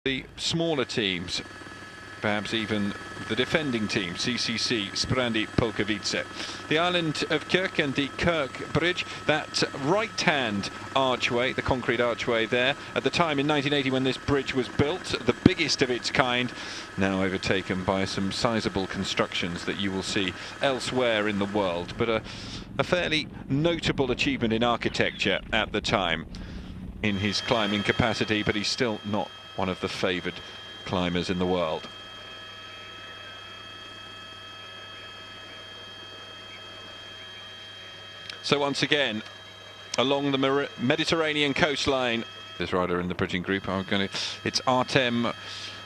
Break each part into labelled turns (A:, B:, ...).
A: The smaller teams, perhaps even the defending team, CCC Sprandi Polkowice. The island of Kirk and the Kirk Bridge, that right-hand archway, the concrete archway there, at the time in 1980 when this bridge was built, the biggest of its kind, now overtaken by some sizable constructions that you will see elsewhere in the world, but a fairly notable achievement in architecture at the time in his climbing capacity, but he's still not one of the favoured climbers in the world. So once again, along the Mediterranean coastline, this rider in the bridging group, it's Artem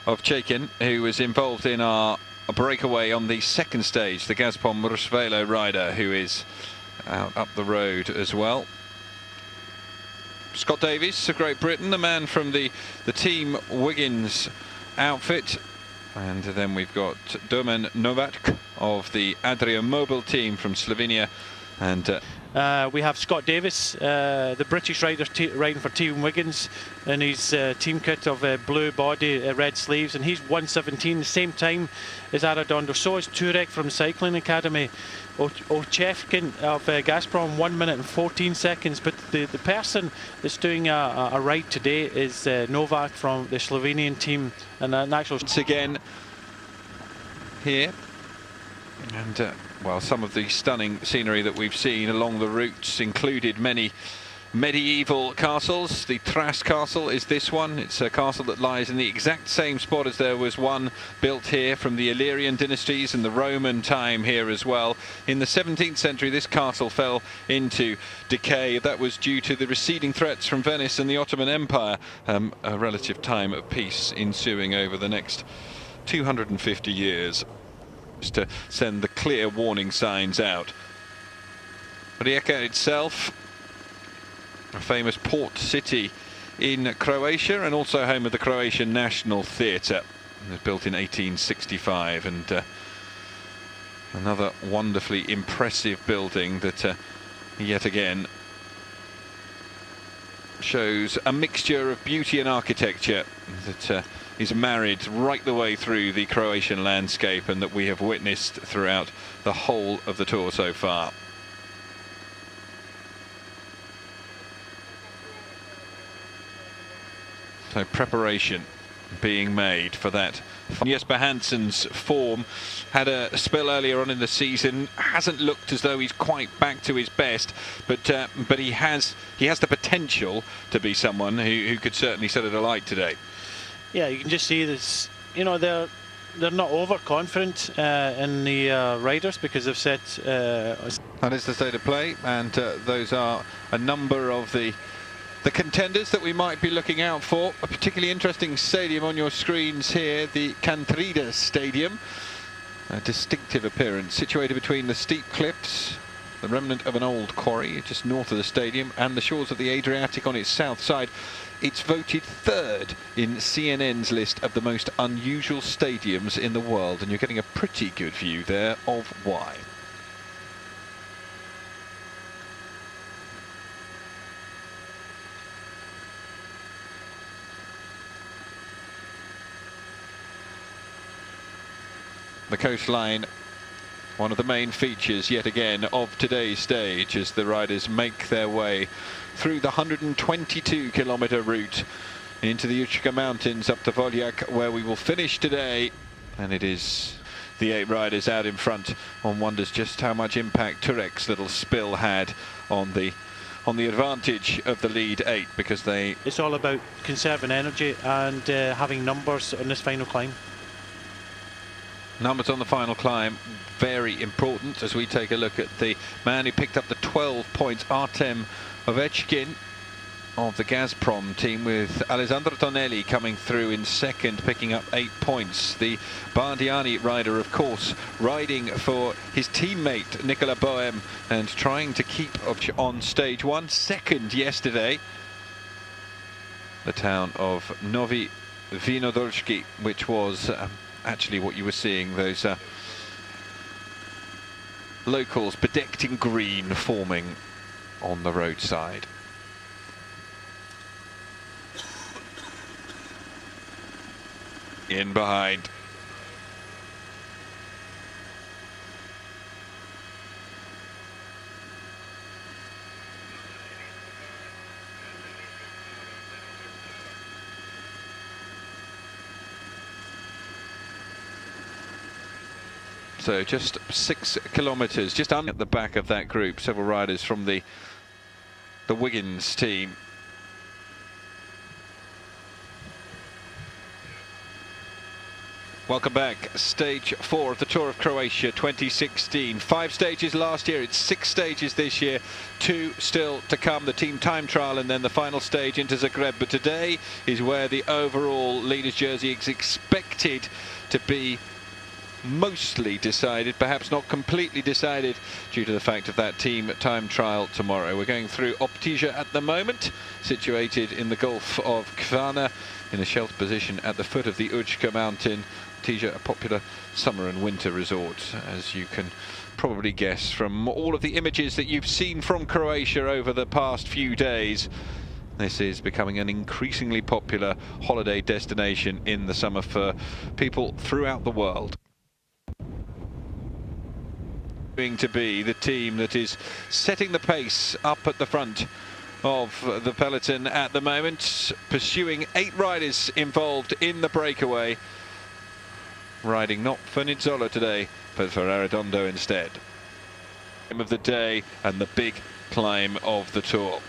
A: Ovchaykin, who was involved in our breakaway on the second stage, the Gazprom Rusvelo rider, who is out up the road as well. Scott Davies of Great Britain, the man from the Team Wiggins outfit. And then we've got Domen Novak of the Adria Mobile team from Slovenia. And
B: we have Scott Davies, the British rider riding for Team Wiggins, in his team kit of blue body, red sleeves, and he's 1:17, the same time as Aradondo. So is Turek from Cycling Academy. Ochevkin of Gazprom, 1 minute and 14 seconds. But the person that's doing a ride today is Novak from the Slovenian team, and an actual.
A: Once again here, and well, some of the stunning scenery that we've seen along the routes included many medieval castles. The Thras castle is this one. It's a castle that lies in the exact same spot as there was one built here from the Illyrian dynasties and the Roman time here as well. In the 17th century, this castle fell into decay. That was due to the receding threats from Venice and the Ottoman Empire, a relative time of peace ensuing over the next 250 years. To send the clear warning signs out. Rijeka itself, a famous port city in Croatia and also home of the Croatian National Theatre. It was built in 1865, and another wonderfully impressive building that yet again shows a mixture of beauty and architecture that is married right the way through the Croatian landscape, and that we have witnessed throughout the whole of the tour so far. So preparation being made for that. Jesper Hansen's form had a spell earlier on in the season, hasn't looked as though he's quite back to his best, but he has the potential to be someone who could certainly set it alight today.
B: Yeah, you can just see this. You know, they're not overconfident in the riders, because they've set.
A: That is the state of play, and those are a number of the contenders that we might be looking out for. A particularly interesting stadium on your screens here, the Kantrida Stadium. A distinctive appearance, situated between the steep cliffs, the remnant of an old quarry just north of the stadium, and the shores of the Adriatic on its south side. It's voted third in CNN's list of the most unusual stadiums in the world, and you're getting a pretty good view there of why. The coastline, one of the main features yet again of today's stage, as the riders make their way through the 122-kilometre route into the Učka mountains up to Voljak, where we will finish today. And it is the 8 riders out in front. One wonders just how much impact Turek's little spill had on the advantage of the lead 8, because
B: it's all about conserving energy and having numbers on this final climb.
A: Numbers on the final climb, very important as we take a look at the man who picked up the 12 points, Artem Ovechkin of the Gazprom team, with Alessandro Tonelli coming through in second, picking up 8 points. The Bardiani rider, of course, riding for his teammate Nicola Bohem and trying to keep on stage 1. Second yesterday, the town of Novi Vinodolski, which was actually what you were seeing, those locals bedecked in green forming on the roadside. in behind. So just 6 kilometres, just under at the back of that group, several riders from the Wiggins team. Welcome back. Stage 4 of the Tour of Croatia 2016. 5 stages last year, it's 6 stages this year, 2 still to come, the team time trial and then the final stage into Zagreb. But today is where the overall leader's jersey is expected to be mostly decided, perhaps not completely decided, due to the fact of that team time trial tomorrow. We're going through Optija at the moment, situated in the Gulf of Kvana, in a sheltered position at the foot of the Učka mountain. Optija, a popular summer and winter resort, as you can probably guess from all of the images that you've seen from Croatia over the past few days. This is becoming an increasingly popular holiday destination in the summer for people throughout the world. Going to be the team that is setting the pace up at the front of the peloton at the moment, pursuing 8 riders involved in the breakaway, riding not for Nizzolo today but for Arredondo instead. Time of the day and the big climb of the Tour.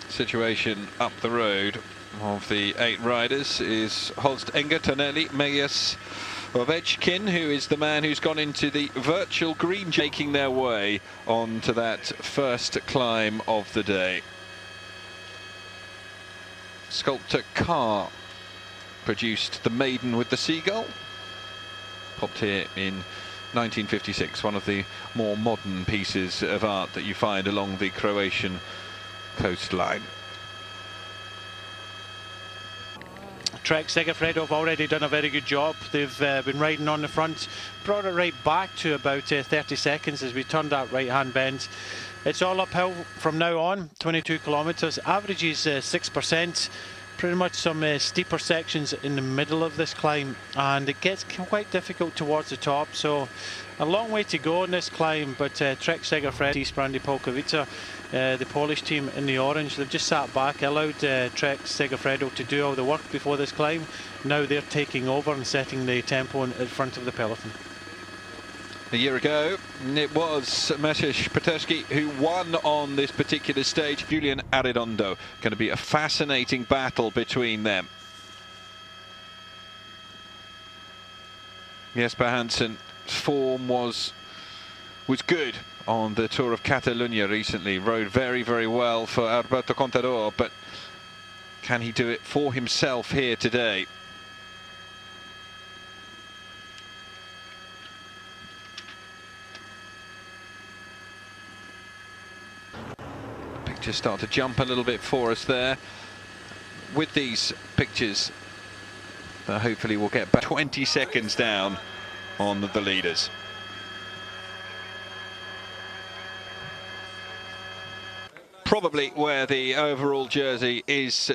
A: Situation up the road of the 8 riders is Holst, Enger, Tonelli, Megias, Ovechkin, who is the man who's gone into the virtual green, making their way onto that first climb of the day. Sculptor Carr produced the Maiden with the Seagull, popped here in 1956, one of the more modern pieces of art that you find along the Croatian coastline.
B: Trek Segafredo have already done a very good job. They've been riding on the front, brought it right back to about 30 seconds as we turned that right hand bend. It's all uphill from now on, 22 kilometres, averages 6%, pretty much some steeper sections in the middle of this climb, and it gets quite difficult towards the top, so a long way to go on this climb. But Trek Segafredo, Sprandi Polkowica, the Polish team in the orange, they've just sat back, allowed Trek Segafredo to do all the work before this climb. Now they're taking over and setting the tempo in front of the peloton.
A: A year ago, it was Maciej Peterski who won on this particular stage. Julian Arredondo. Going to be a fascinating battle between them. Jesper Hansen's form was good on the Tour of Catalunya recently. Rode very, very well for Alberto Contador, but can he do it for himself here today? Pictures start to jump a little bit for us there. With these pictures, hopefully we'll get back 20 seconds down on the leaders. Probably where the overall jersey is